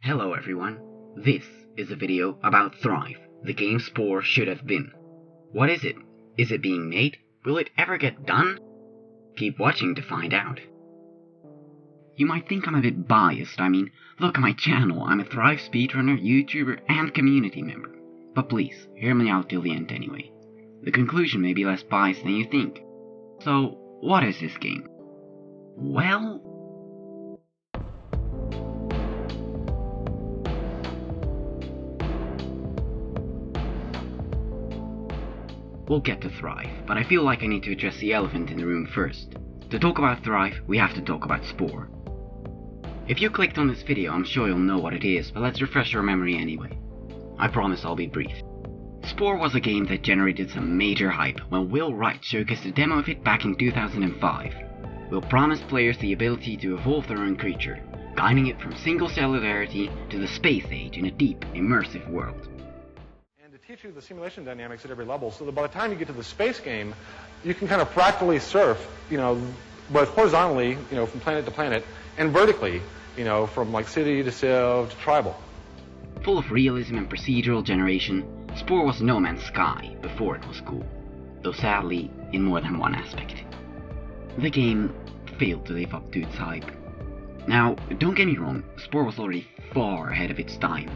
Hello everyone, this is a video about Thrive, the game Spore should have been. What is it? Is it being made? Will it ever get done? Keep watching to find out. You might think I'm a bit biased, look at my channel, I'm a Thrive speedrunner, YouTuber, and community member. But please, hear me out till the end anyway. The conclusion may be less biased than you think. So, what is this game? Well, we'll get to Thrive, but I feel like I need to address the elephant in the room first. To talk about Thrive, we have to talk about Spore. If you clicked on this video, I'm sure you'll know what it is, but let's refresh your memory anyway. I promise I'll be brief. Spore was a game that generated some major hype when Will Wright showcased a demo of it back in 2005. Will promised players the ability to evolve their own creature, guiding it from single cellularity to the space age in a deep, immersive world. And to teach you the simulation dynamics at every level, so that by the time you get to the space game, you can kind of fractally surf, both horizontally, from planet to planet, and vertically, from like city to civ to tribal. Full of realism and procedural generation, Spore was No Man's Sky before it was cool, though sadly in more than one aspect. The game failed to live up to its hype. Now, don't get me wrong, Spore was already far ahead of its time.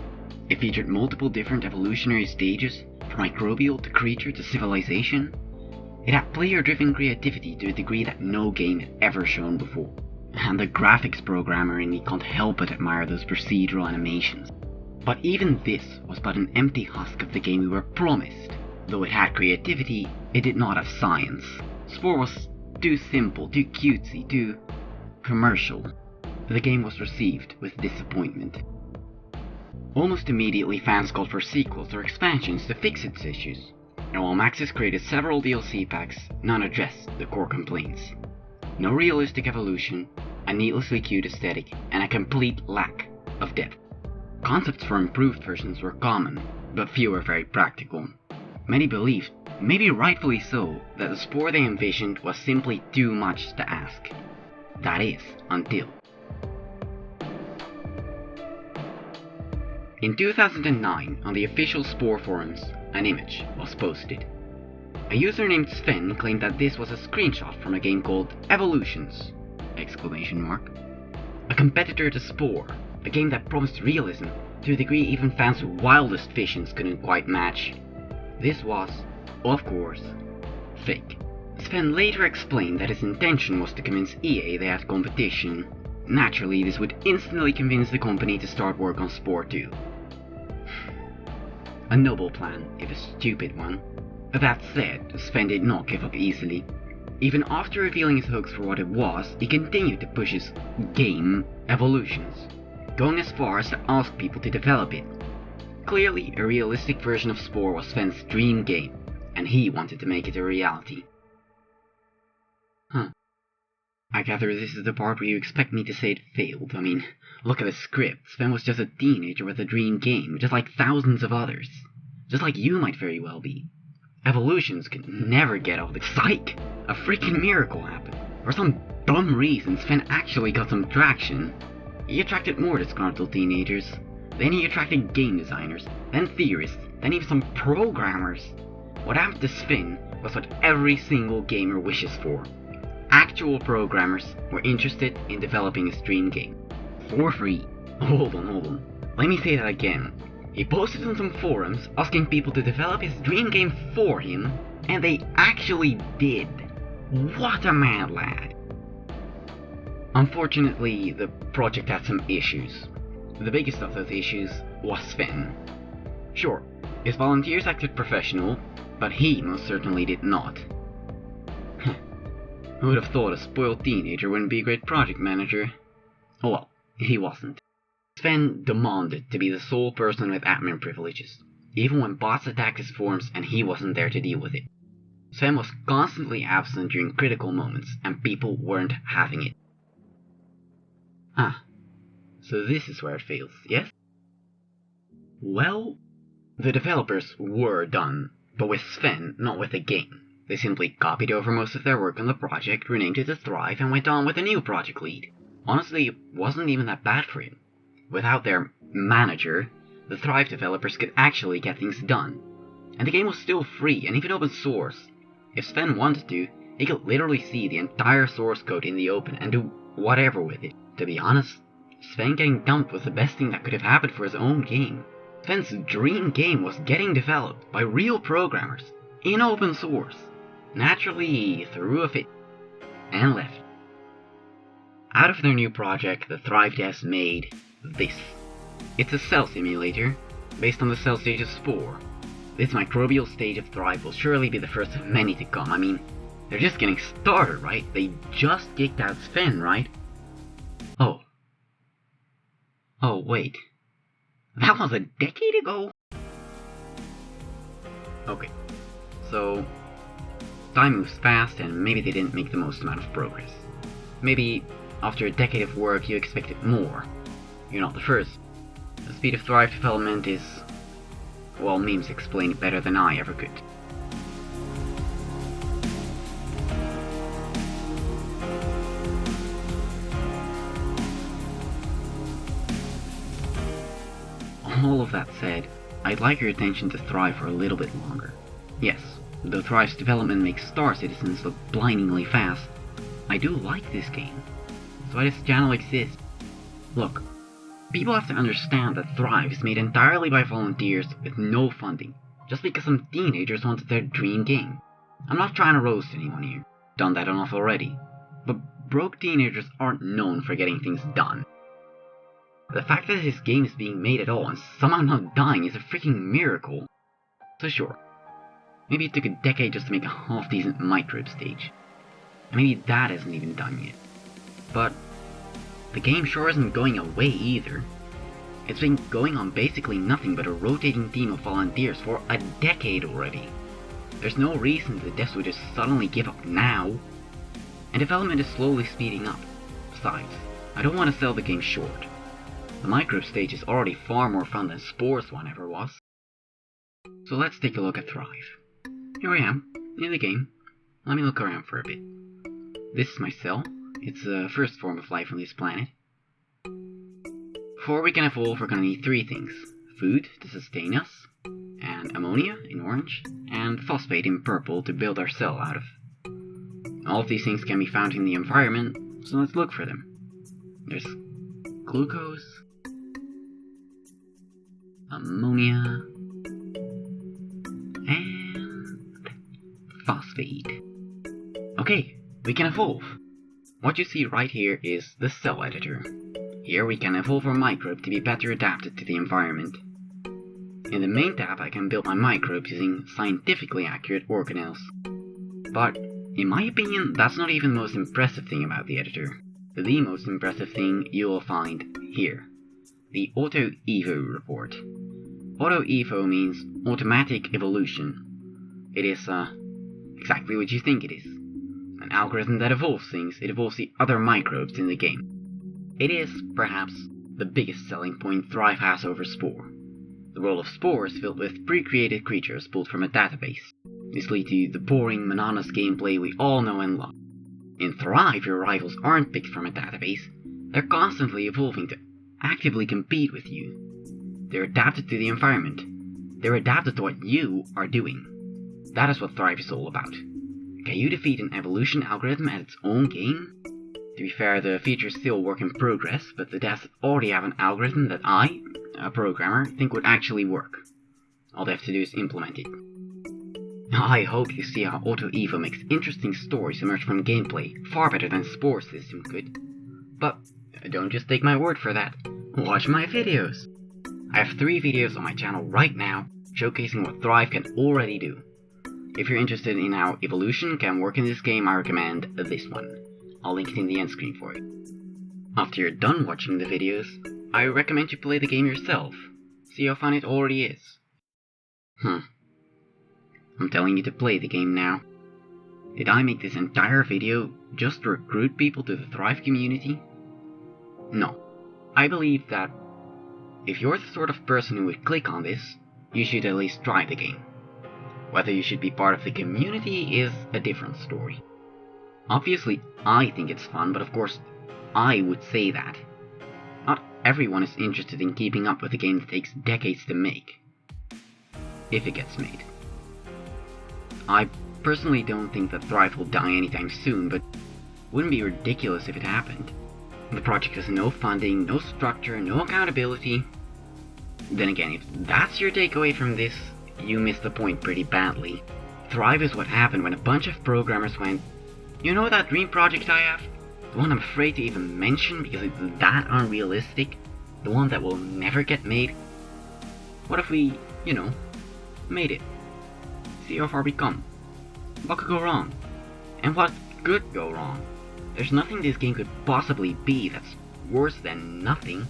It featured multiple different evolutionary stages, from microbial to creature to civilization. It had player-driven creativity to a degree that no game had ever shown before. And the graphics programmer in me can't help but admire those procedural animations. But even this was but an empty husk of the game we were promised. Though it had creativity, it did not have science. Spore was too simple, too cutesy, too commercial. The game was received with disappointment. Almost immediately fans called for sequels or expansions to fix its issues, and while Maxis created several DLC packs, none addressed the core complaints. No realistic evolution, a needlessly cute aesthetic, and a complete lack of depth. Concepts for improved versions were common, but few were very practical. Many believed, maybe rightfully so, that the Spore they envisioned was simply too much to ask. That is, until in 2009, on the official Spore forums, an image was posted. A user named Sven claimed that this was a screenshot from a game called Evolutions! A competitor to Spore, a game that promised realism to a degree even fans' wildest visions couldn't quite match. This was, of course, fake. Sven later explained that his intention was to convince EA they had competition. Naturally, this would instantly convince the company to start work on Spore 2. A noble plan, if a stupid one. That said, Sven did not give up easily. Even after revealing his hoax for what it was, he continued to push his game, Evolutions, going as far as to ask people to develop it. Clearly, a realistic version of Spore was Sven's dream game, and he wanted to make it a reality. I gather this is the part where you expect me to say it failed. Look at the script. Sven was just a teenager with a dream game, just like thousands of others. Just like you might very well be. Evolutions could never get off the psych! A freaking miracle happened. For some dumb reason, Sven actually got some traction. He attracted more disgruntled teenagers. Then he attracted game designers, then theorists, then even some programmers. What happened to Sven was what every single gamer wishes for. Actual programmers were interested in developing his dream game. For free. Hold on. Let me say that again. He posted on some forums asking people to develop his dream game for him, and they actually did. What a mad lad. Unfortunately, the project had some issues. The biggest of those issues was Sven. Sure, his volunteers acted professional, but he most certainly did not. Who would have thought a spoiled teenager wouldn't be a great project manager? Oh well, he wasn't. Sven demanded to be the sole person with admin privileges, even when bots attacked his forums and he wasn't there to deal with it. Sven was constantly absent during critical moments, and people weren't having it. So this is where it fails, yes? Well, the developers were done, but with Sven, not with the game. They simply copied over most of their work on the project, renamed it to Thrive, and went on with a new project lead. Honestly, it wasn't even that bad for him. Without their manager, the Thrive developers could actually get things done. And the game was still free and even open source. If Sven wanted to, he could literally see the entire source code in the open and do whatever with it. To be honest, Sven getting dumped was the best thing that could have happened for his own game. Sven's dream game was getting developed by real programmers, in open source. Naturally, he threw a fit, and left. Out of their new project, the Thrive devs made this. It's a cell simulator, based on the cell stage of Spore. This microbial stage of Thrive will surely be the first of many to come. I mean, they're just getting started, right? They just kicked out Sven, right? Oh, wait. That was a decade ago? Okay, so time moves fast and maybe they didn't make the most amount of progress. Maybe after a decade of work you expected more. You're not the first. The speed of Thrive development is... well, memes explain it better than I ever could. All of that said, I'd like your attention to Thrive for a little bit longer. Yes, though Thrive's development makes Star Citizens look blindingly fast, I do like this game. That's why this channel exists. Look, people have to understand that Thrive is made entirely by volunteers with no funding, just because some teenagers wanted their dream game. I'm not trying to roast anyone here, done that enough already, but broke teenagers aren't known for getting things done. The fact that this game is being made at all and somehow not dying is a freaking miracle. So sure, maybe it took a decade just to make a half-decent microbe stage. And maybe that isn't even done yet. But the game sure isn't going away either. It's been going on basically nothing but a rotating team of volunteers for a decade already. There's no reason the devs would just suddenly give up now. And development is slowly speeding up. Besides, I don't want to sell the game short. The microbe stage is already far more fun than Spore's one ever was. So let's take a look at Thrive. Here I am, in the game. Let me look around for a bit. This is my cell. It's the first form of life on this planet. Before we can evolve, we're gonna need three things. Food to sustain us, and ammonia in orange, and phosphate in purple to build our cell out of. All of these things can be found in the environment, so let's look for them. There's glucose, ammonia, and phosphate. Okay, we can evolve. What you see right here is the cell editor. Here we can evolve our microbe to be better adapted to the environment. In the main tab I can build my microbes using scientifically accurate organelles. But, in my opinion, that's not even the most impressive thing about the editor. The most impressive thing you will find here. The Auto Evo report. Auto Evo means automatic evolution. It is, exactly what you think it is. An algorithm that evolves things, it evolves the other microbes in the game. It is, perhaps, the biggest selling point Thrive has over Spore. The world of Spore is filled with pre-created creatures pulled from a database. This leads to the boring, monotonous gameplay we all know and love. In Thrive, your rivals aren't picked from a database. They're constantly evolving to actively compete with you. They're adapted to the environment. They're adapted to what you are doing. That is what Thrive is all about. Can you defeat an evolution algorithm at its own game? To be fair, the feature is still a work in progress, but the devs already have an algorithm that I, a programmer, think would actually work. All they have to do is implement it. I hope you see how Auto Evo makes interesting stories emerge from gameplay, far better than Spore's system could. But don't just take my word for that. Watch my videos. I have 3 videos on my channel right now, showcasing what Thrive can already do. If you're interested in how evolution can work in this game, I recommend this one. I'll link it in the end screen for you. After you're done watching the videos, I recommend you play the game yourself. See how fun it already is. I'm telling you to play the game now. Did I make this entire video just to recruit people to the Thrive community? No. I believe that if you're the sort of person who would click on this, you should at least try the game. Whether you should be part of the community is a different story. Obviously, I think it's fun, but of course, I would say that. Not everyone is interested in keeping up with a game that takes decades to make. If it gets made. I personally don't think that Thrive will die anytime soon, but it wouldn't be ridiculous if it happened. The project has no funding, no structure, no accountability. Then again, if that's your takeaway from this, you missed the point pretty badly. Thrive is what happened when a bunch of programmers went, you know that dream project I have? The one I'm afraid to even mention because it's that unrealistic? The one that will never get made? What if we, made it? See how far we come. What could go wrong? And what could go wrong? There's nothing this game could possibly be that's worse than nothing.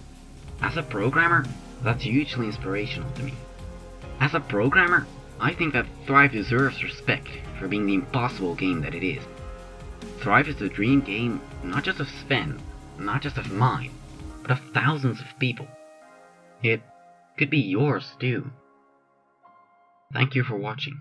As a programmer, that's hugely inspirational to me. As a programmer, I think that Thrive deserves respect for being the impossible game that it is. Thrive is the dream game, not just of Sven, not just of mine, but of thousands of people. It could be yours too. Thank you for watching.